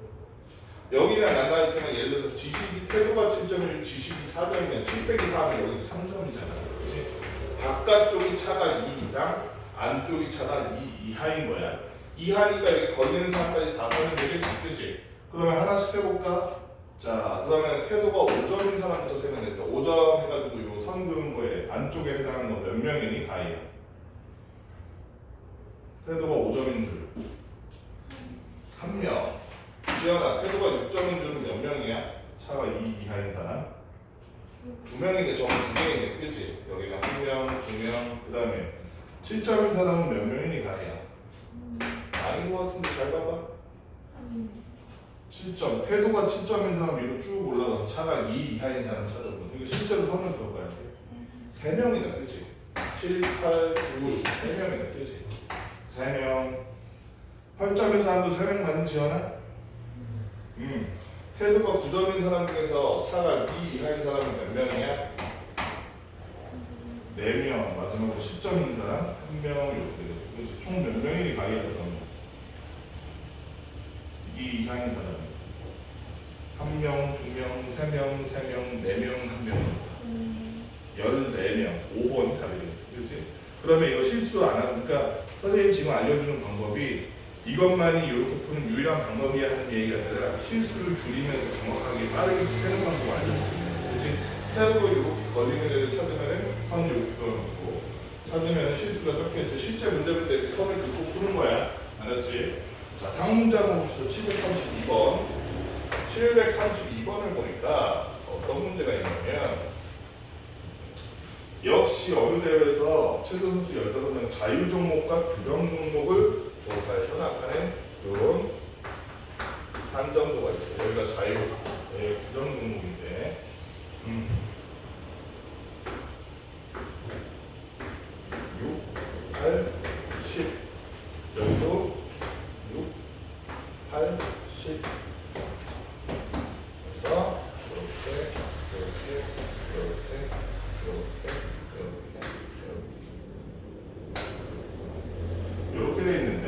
여기랑 나눠있지만 예를 들어서 지식이 태도가 7점이면 지식이 4점이면 7 빼기 4하면 여기 3점이잖아. 그렇지? 바깥쪽이 차가 2 이상, 안쪽이 차가 2 이하인 거야. 이하니까 이렇게 걸리는 사람까지 다 서면 되겠지, 그치? 그러면 하나씩 세볼까? 자, 그러면 태도가 5점인 사람부터 세면 되겠다. 5점 해가지고 요 선 그은 거에 안쪽에 해당하는 거 몇 명이니? 가이야. 태도가 5점인 줄. 1명. 지연아, 태도가 6점인 줄은 몇 명이야? 차가 2 이하인 사람? 2명인데 저건 2명인데, 그치? 여기가 1명, 2명, 그 다음에 7점인 사람은 몇 명이니? 가이야. 아닌 것 같은데 잘 봐봐. 7점. 태도가 7점인 사람 위로 쭉 올라가서 차가 2 이하인 사람 찾아보면 이거 실제로 선을 그어봐야 돼. 3명이다, 그치? 7, 8, 9, 3명이다, 그치? 3명. 8점인 사람도 3명 맞는 지연아? 태도가 9점인 사람 중에서 차가 2 이하인 사람은 몇 명이야? 4명. 마지막으로 10점인 사람 1명 이렇게 돼. 총 몇 명이 가이야 그러면? 2 이상인 사람 1명, 2명, 3명, 3명, 4명, 1명 14명, 5번 답이에요. 그렇지? 그러면 이거 실수 안 하고 그러니까 선생님 지금 알려주는 방법이 이것만이 이렇게 푸는 유일한 방법이야 하는 얘기가 아니라 실수를 줄이면서 정확하게 빠르게 세는 방법 알려주거든요. 그렇지? 세우고 이렇게 걸리는 애를 찾으면 선 이렇게 그어놓고 찾으면 실수가 적혀있지. 실제 문제 볼 때 선을 긋고 푸는 거야. 알았지? 자, 상문자로 봅시다. 732번. 732번을 보니까 어떤 문제가 있냐면 역시 어느 대회에서 체조 선수 15명 자유 종목과 규정 종목을 조사해서 나타낸 이런 산정도가 있어요. 여기가 자유 규정 종목인데 6, 8, 10 여기도 6, 8, 10 그래서 이렇게 돼 있는데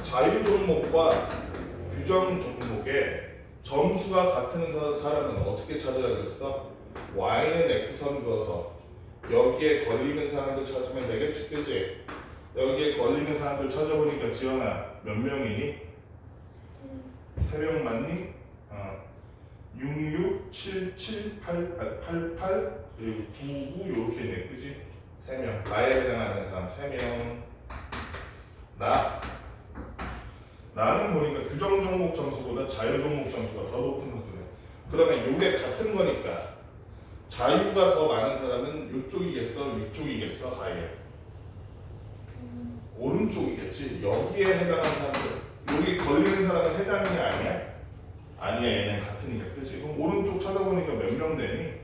자유 종목과 규정 종목의 점수가 같은 사람은 어떻게 찾아야 그랬어? Y는 X선 그어서 여기에 걸리는 사람들 찾으면 되겠지, 그치? 여기에 걸리는 사람들 찾아보니까 지연아 몇 명이니? 3명 맞니? 6, 6, 7, 7, 8, 8, 그리고 9, 9 이렇게 있네, 그치? 3명. 나에 해당하는 사람 3명. 나는 보니까 규정 종목 점수보다 자유 종목 점수가 더 높은 선수네. 그러면 이게 같은 거니까 자유가 더 많은 사람은 이쪽이겠어? 위쪽이겠어? 가에 오른쪽이겠지? 여기에 해당하는 사람들 여기 걸리는 사람은 해당이 아니야? 아니야, 얘는 같으니까. 그치? 그럼 오른쪽 찾아보니까 몇 명 되니?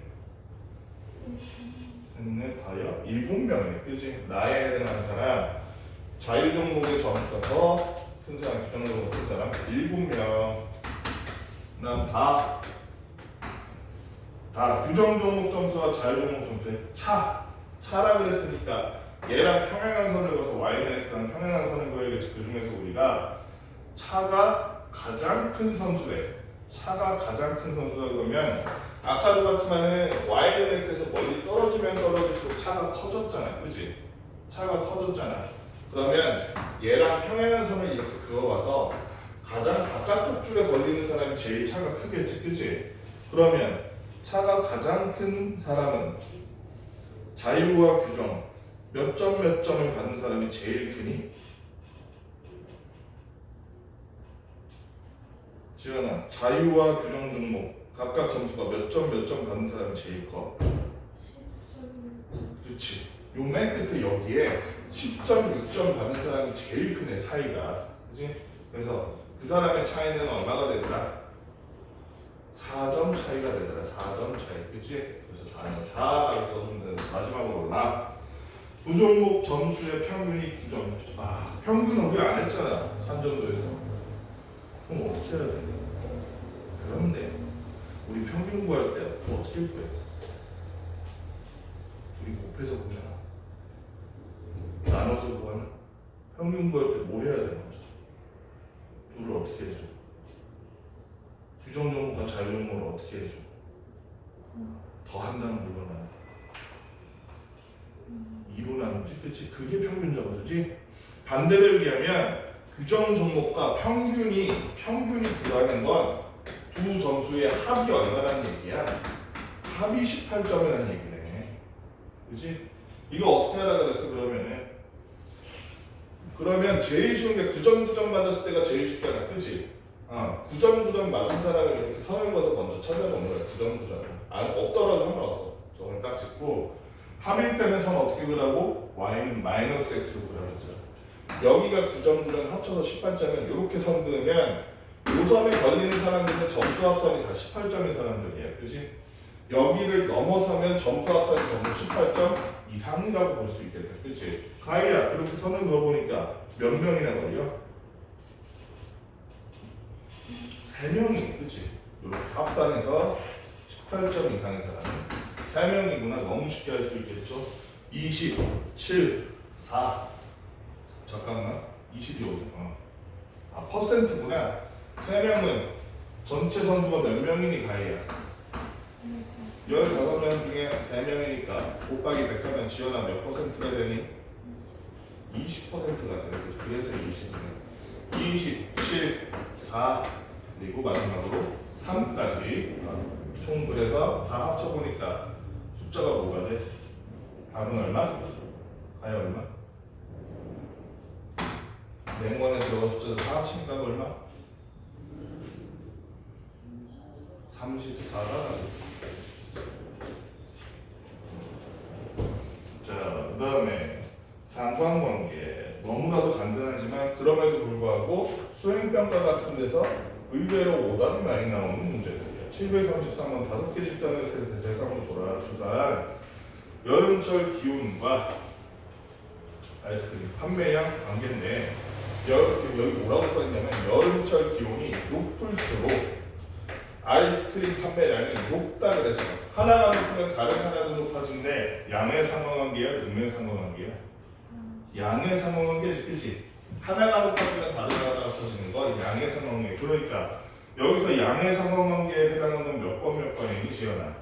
넷, 다여, 7명이네. 그지? 나에 해당하는 사람, 자유 종목의 점수가 더 큰 사람, 규정 종목 큰 사람, 7명. 그다음 다 규정 종목 점수와 자유 종목 점수의 차라 그랬으니까 얘랑 평행한 선을 그어서 y는 x랑 평행한 선을 그어야겠지. 그 중에서 우리가 차가 가장 큰 선수래. 차가 가장 큰 선수다 그러면 아까도 봤지만은 y는 x에서 멀리 떨어지면 떨어질수록 차가 커졌잖아. 그치? 차가 커졌잖아. 그러면 얘랑 평행한 선을 이렇게 그어와서 가장 바깥쪽 줄에 걸리는 사람이 제일 차가 크겠지. 그치? 그러면 차가 가장 큰 사람은 자유와 규정 몇 점을 받는 사람이 제일 크니? 지연아, 자유와 규정 종목 각각 점수가 몇 점 받는 사람이 제일 커? 10점. 그렇지. 요 맨 끝에 여기에 10점, 6점 받는 사람이 제일 크네, 사이가. 그렇지? 그래서 그 사람의 차이는 얼마가 되더라? 4점 차이가 되더라. 4점 차이. 그렇지? 그래서 다음에 4라고 써주면 되는 마지막으로 두 종목 점수의 평균이 9점. 평균은 우리 안 했잖아. 산전도에서. 그럼 어떻게 해야 돼? 그런데 우리 평균 구할 때 어떻게 구해? 우리 곱해서 구잖아. 나눠서 구하는? 평균 구할 때 뭐 해야 돼 먼저? 둘을 어떻게 해줘? 규정 종목과 자유 종목을 어떻게 해줘? 더한다는 물건 2로 나누지, 그치? 그게 평균 점수지? 반대로 얘기하면 규정 종목과 평균이 구하는 건 두 점수의 합이 얼마라는 얘기야? 합이 18점이라는 얘기네. 그치? 이거 어떻게 하라 그랬어, 그러면 제일 쉬운 게 9점 맞았을 때가 제일 쉽잖아. 그치? 9점 맞은 사람을 이렇게 선을 그어서 먼저 찾아보는 거야. 9점. 없더라도 상관없어. 저걸 딱 찍고 합일 때는 선 어떻게 그라고? y는 마이너스 x로 그려야죠. 여기가 9점 합쳐서 18점이면 이렇게 선 그으면 이 선에 걸리는 사람들은 점수 합선이 다 18점인 사람들이야. 그지? 여기를 넘어서면 점수 합선이 전부 18점 이상이라고 볼 수 있겠다. 그치? 가희야, 그렇게 선을 그어보니까 몇 명이나 걸려? 3명이, 그치? 이렇게 합산해서 18점 이상인 사람은 3명이구나. 너무 쉽게 할 수 있겠죠? 27, 4. 잠깐만. 22, 5. 퍼센트구나. 3명은 전체 선수가 몇 명이니 가희야? 15명 중에 3명이니까 곱하기 100하면 지연아 몇 퍼센트가 되니? 20%가 되는 거죠. 그래서 20이네. 27, 4 그리고 마지막으로 3까지 총 그래서 다 합쳐보니까 숫자가 뭐가 돼? 답은 얼마? 가야 얼마? 맹관에 들어간 숫자들 다 합치니까 얼마? 34가 자, 그 다음에 상관관계 너무나도 간단하지만 그럼에도 불구하고 수행평가 같은 데서 의외로 오답이 많이 나오는 문제들이야. 733번 5개 집단을 대상으로 조사한 여름철 기온과 아이스크림 판매량 관계인데 여기 뭐라고 써있냐면 여름철 기온이 높을수록 아이스크림 판매량이 높다 그래서 하나가 높으면 다른 하나도 높아진대. 양의 상관관계야, 음의 상관관계야? 양의 상관관계지, 그치? 하나가 높아지면 다른 하나가 높아지는 건 양의 상관관계. 그러니까 여기서 양의 상관관계에 해당하는 몇 번이니 지연아?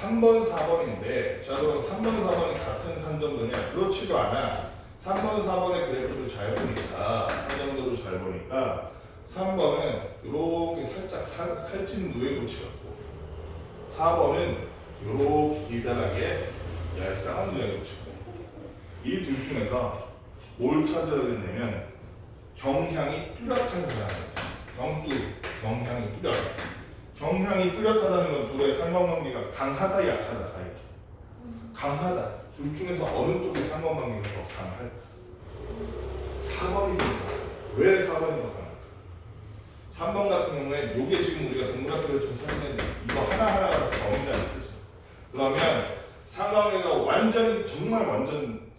3번, 4번인데 자 그럼 3번, 4번이 같은 산정도냐? 그렇지도 않아. 3번, 4번의 그래프를 잘 보니까 산정도를 잘 보니까 3번은 이렇게 살짝 살찐 누에 붙여갖고 4번은 이렇게 길다랗게 얄쌍한 누에 붙이고 이 둘 중에서 뭘 찾아야 되냐면 경향이 뚜렷한 사람이에요. 경향이 뚜렷. 경향이 뚜렷하다는 건 둘의 상관관계가 강하다, 약하다, 강하다. 둘 중에서 어느 쪽이 상관관계가 더 강할까? 4번이 더 강할까? 왜 4번이 더 강할까? 3번 같은 경우에 요게 지금 우리가 동그랗게 좀 설명했는데 이거 하나하나가 다 정의잖아요. 그러면 삼각형이 완전 정말 완전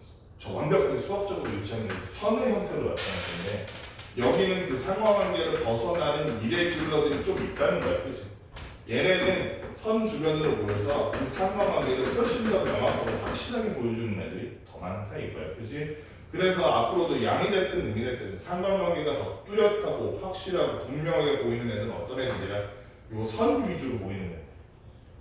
완벽하게 수학적으로 유치하는 선의 형태로 나타날 텐데 여기는 그 상호관계를 벗어나는 이레귤러들이 좀 있다는 거야. 그치? 얘네는 선 주변으로 모여서 그 상호관계를 훨씬 더 명확하고 확실하게 보여주는 애들이 더 많다 이거야. 그치? 그래서 앞으로도 양이 됐든 음이 됐든 상관관계가 더 뚜렷하고 확실하고 분명하게 보이는 애들은 어떤 애들이야? 요 선 위주로 보이는 애들.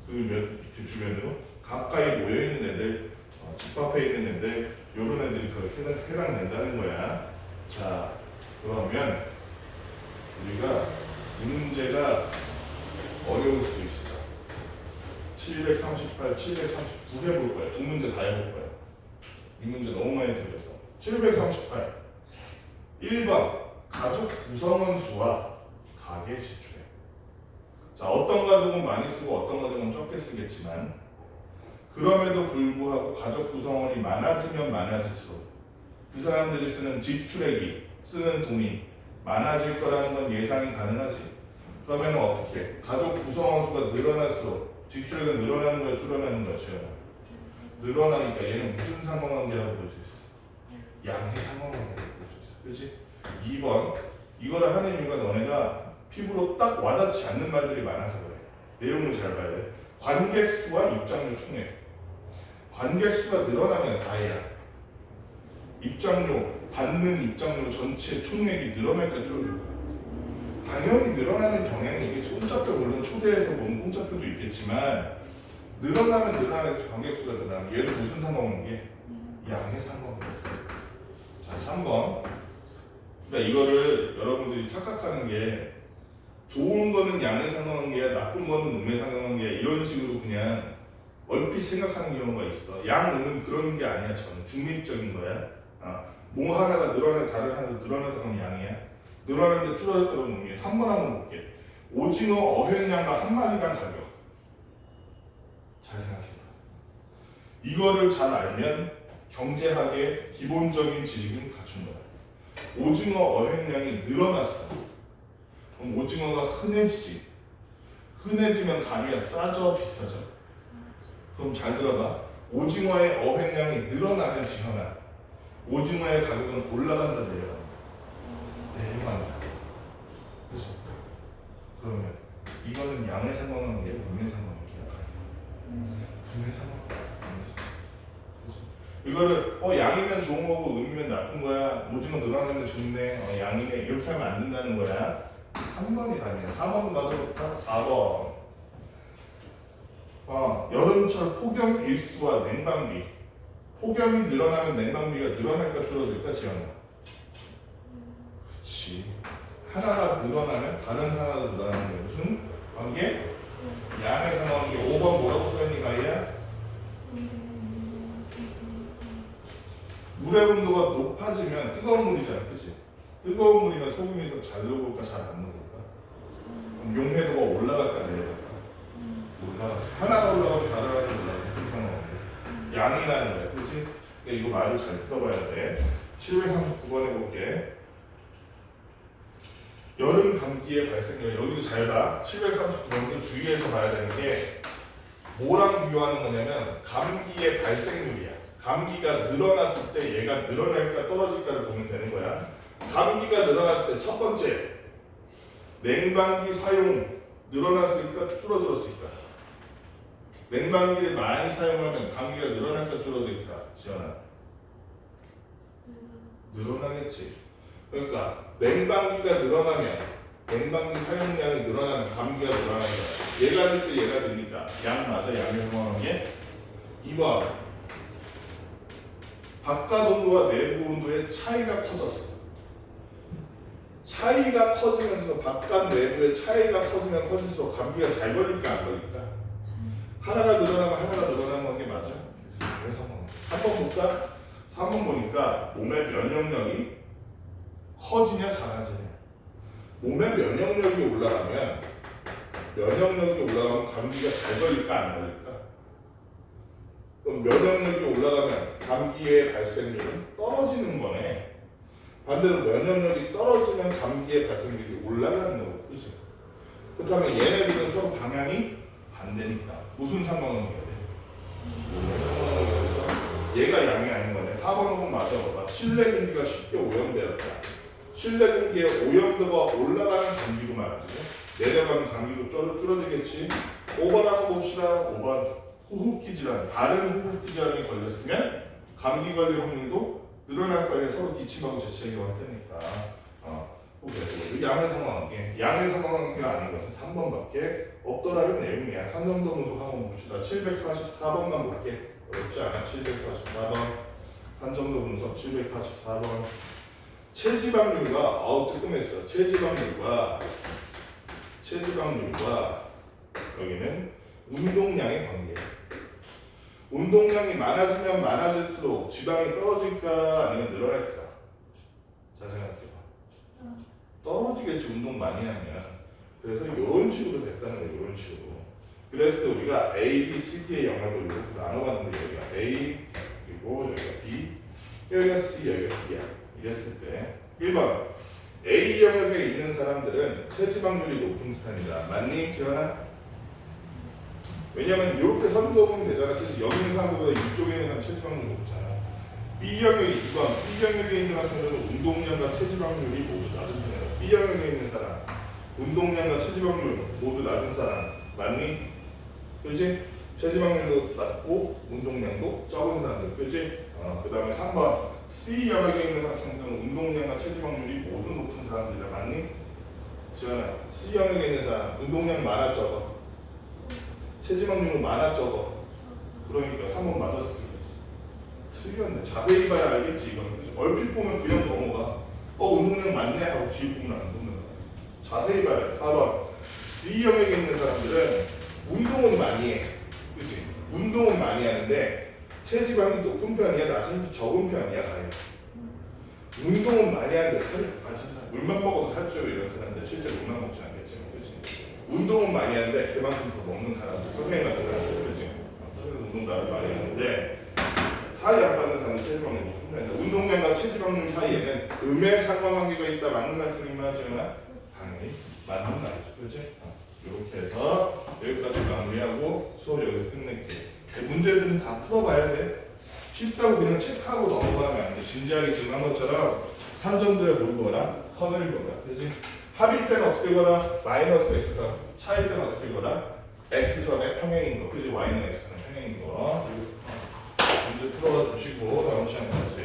그 주변으로 가까이 모여있는 애들, 집합해 있는 애들, 요런 애들이 그렇게 해당된다는 거야. 자, 그러면 우리가 이 문제가 어려울 수 있어. 738, 739 해볼 거야. 두 문제 다 해볼 거야. 이 문제 너무 많이 들렸어. 738 1번 가족 구성원 수와 가계 지출액. 자, 어떤 가족은 많이 쓰고 어떤 가족은 적게 쓰겠지만 그럼에도 불구하고 가족 구성원이 많아지면 많아질수록 그 사람들이 쓰는 지출액이 쓰는 돈이 많아질 거라는 건 예상이 가능하지. 그러면 어떻게? 가족 구성원 수가 늘어날수록 지출액은 늘어나는 거야 줄어나는 거야? 늘어나니까 얘는 무슨 상관관계라고 볼 수 있어? 양의 상관관계라고 볼 수 있어. 그렇지? 2번 이거를 하는 이유가 너네가 피부로 딱 와닿지 않는 말들이 많아서 그래. 내용을 잘 봐야 돼. 관객 수와 입장료 총액. 관객 수가 늘어나면 다해야 입장료, 받는 입장료 전체 총액이 늘어날까 줄어들까? 당연히 늘어나는 경향이 있겠지. 공짜표 물론 초대해서 보면 공짜표도 있겠지만 늘어나면 늘어나는 관객 수가 늘어나면 얘를 무슨 상관관계? 양의 상관관계. 자, 3번. 그러니까 이거를 여러분들이 착각하는 게 좋은 거는 양의 상관관계야, 나쁜 거는 음의 상관관계야 이런 식으로 그냥 얼핏 생각하는 경우가 있어. 양, 음은 그런 게 아니야. 저는 중립적인 거야. 뭐 하나가 늘어나 다른 하나도 늘어나다 그러면 양이야. 늘어나는데 줄어들다 그러면 음이야. 3번 한번 볼게. 오징어 어획량과 한 마리당 가격. 잘 생각해봐. 이거를 잘 알면 경제학의 기본적인 지식은 갖춘 거야. 오징어 어획량이 늘어났어. 그럼 오징어가 흔해지지. 흔해지면 가격이 싸져 비싸져? 그럼 잘 들어봐. 오징어의 어획량이 늘어나면 지현아 오징어의 가격은 올라간다 내려간다? 내려간다. 그렇죠? 그러면 이거는 양의 상관관계야? 음의 상관관계야? 음의 상관관계야. 이거를 양이면 좋은 거고 음이면 나쁜 거야. 오징어 늘어나는데 좋네. 양이네. 이렇게 하면 안 된다는 거야. 3번이 답이야. 4번 맞아볼까? 4번. 여름철 폭염 일수와 냉방비. 폭염이 늘어나면 냉방비가 늘어날까 줄어들까 지연아? 그렇지. 하나가 늘어나면 다른 하나도 늘어나는 게 무슨 관계? 양의 상관관계. 5번 뭐라고 써있니 가희야? 물의 온도가 높아지면 뜨거운 물이잖아, 그치? 뜨거운 물이면 소금이 더 잘 녹을까, 잘 안 녹을까? 그럼 용해도가 올라갈까, 내려갈까? 올라가지. 하나가 올라가면 다른 하나가 올라가면 그 상관없는데 양이라는 거야, 그치? 그러니까 이거 말을 잘 들어봐야 돼. 739번 해볼게. 여름 감기의 발생률, 여기도 잘 봐. 739번도 주의해서 봐야 되는 게 뭐랑 비교하는 거냐면 감기의 발생률이야. 감기가 늘어났을 때 얘가 늘어날까 떨어질까를 보면 되는 거야. 감기가 늘어났을 때 첫 번째 냉방기 사용 늘어났을까 줄어들었을까? 냉방기를 많이 사용하면 감기가 늘어날까 줄어들까? 지연아 늘어나겠지. 그러니까 냉방기가 늘어나면 냉방기 사용량이 늘어나면 감기가 늘어나는 거야. 얘가 늘 때 얘가 드니까 양 맞아? 양의 상황에 2번 바깥 온도와 내부 온도의 차이가 커졌어. 차이가 커지면서 바깥 내부의 차이가 커지면 커질수록 감기가 잘 걸릴까 안 걸릴까? 하나가 늘어나면 하나가 늘어나는 게 맞아. 그래서 3번 볼까? 3번 보니까 몸의 면역력이 커지냐 작아지냐. 몸의 면역력이 올라가면 감기가 잘 걸릴까 안 걸릴까? 그럼 면역력이 올라가면 감기의 발생률은 떨어지는 거네. 반대로 면역력이 떨어지면 감기의 발생률이 올라가는 거고, 그렇지? 그렇다면 얘네들은 서로 방향이 반대니까 무슨 상관관계가 돼? 상관관계가 돼서 얘가 양이 아닌 거네. 4번 혹은 맞아봐. 실내 공기가 쉽게 오염되었다. 실내 공기의 오염도가 올라가는 감기도 말하지. 내려가는 감기도 줄어들겠지. 5번 한번 봅시다. 5번 호흡기 질환. 다른 호흡기 질환이 걸렸으면 감기 걸릴 확률도 늘어날 거예요. 서로 기침하고 재채기가 같으니까. 그래서 양의 상관관계. 양의 상관관계가 아닌 것은 3번밖에 없더라는 내용이야. 3점도 분석 한번 봅시다. 744번만 볼게. 어렵지 않아. 744번. 3점도 분석 744번. 체지방률과 뜨끔했어. 체지방률과 여기는 운동량의 관계. 운동량이 많아지면 많아질수록 지방이 떨어질까 아니면 늘어날까? 자 생각해봐. 떨어지겠지. 운동 많이 하면. 그래서 이런 식으로 됐다는 거예요. 이런 식으로. 그랬을 때 우리가 A, B, C, D의 영역을 이렇게 나눠봤는데 여기가 A 그리고 여기가 B 여기가 C 여기가 D야. 이랬을 때 1번 A 영역에 있는 사람들은 체지방률이 높은 편이다. 맞니? 지원아? 왜냐면 이렇게 선 그어보면 되잖아. 그래서 여기 있는 사람들보다 이쪽에 있는 사람 체지방률이 높잖아. B 영역이 2번 B 영역에 있는 학생들은 운동량과 체지방률이 모두 낮은 편이다. B 영역에 있는 사람 운동량과 체지방률 모두 낮은 사람 맞니? 그렇지? 체지방률도 낮고 운동량도 적은 사람들 그렇지? 그 다음에 3번 C 영역에 있는 학생들은 운동량과 체지방률이 모두 높은 사람들이다. 맞니? 지원아 C 영역에 있는 사람 운동량 많아 적어? 체지방률은 많아 적어? 그러니까 3번 맞았을 수도 있어. 틀렸네. 자세히 봐야 알겠지 이거는. 얼핏 보면 그냥 넘어가. 운동량 많네 하고 뒤에 보면 안 듣는 거야. 자세히 봐야 돼. 4번 B 영역에 있는 사람들은 운동은 많이 해. 그치? 운동은 많이 하는데 체지방이 높은 편이야? 낮은 적은 편이야? 가요. 운동은 많이 하는데 살이 안 빠진 사람. 물만 먹어도 살쪄요 이런 사람들. 실제 물만 먹지 않겠지만 그치? 운동은 많이 하는데 그만큼 더 먹는 사람들. 선생님 같은 사람들. 그치? 선생님 운동도 아주 많이 하는데 살이 안 빠진 사람은 체지방이 높은 편이야. 운동량과 체지방률 사이에는 음의 상관관계가 있다. 맞는 말 틀린 말 하지만 당연히 맞는 말이죠. 그치? 이렇게 해서 여기까지 마무리하고 수업 여기서 끝낼게. 문제들은 다 풀어봐야 돼. 쉽다고 그냥 체크하고 넘어가면 안 돼. 진지하게 지금 한 것처럼 3점도에 모르거나 선을 거나. 그렇지? 합일 때는 어떻게 거나 마이너스 x선, 차일 때는 어떻게 거나 x선의 평행인 거. 그지? y는 x선의 평행인 거. 문제 풀어봐 주시고 다음 시간까지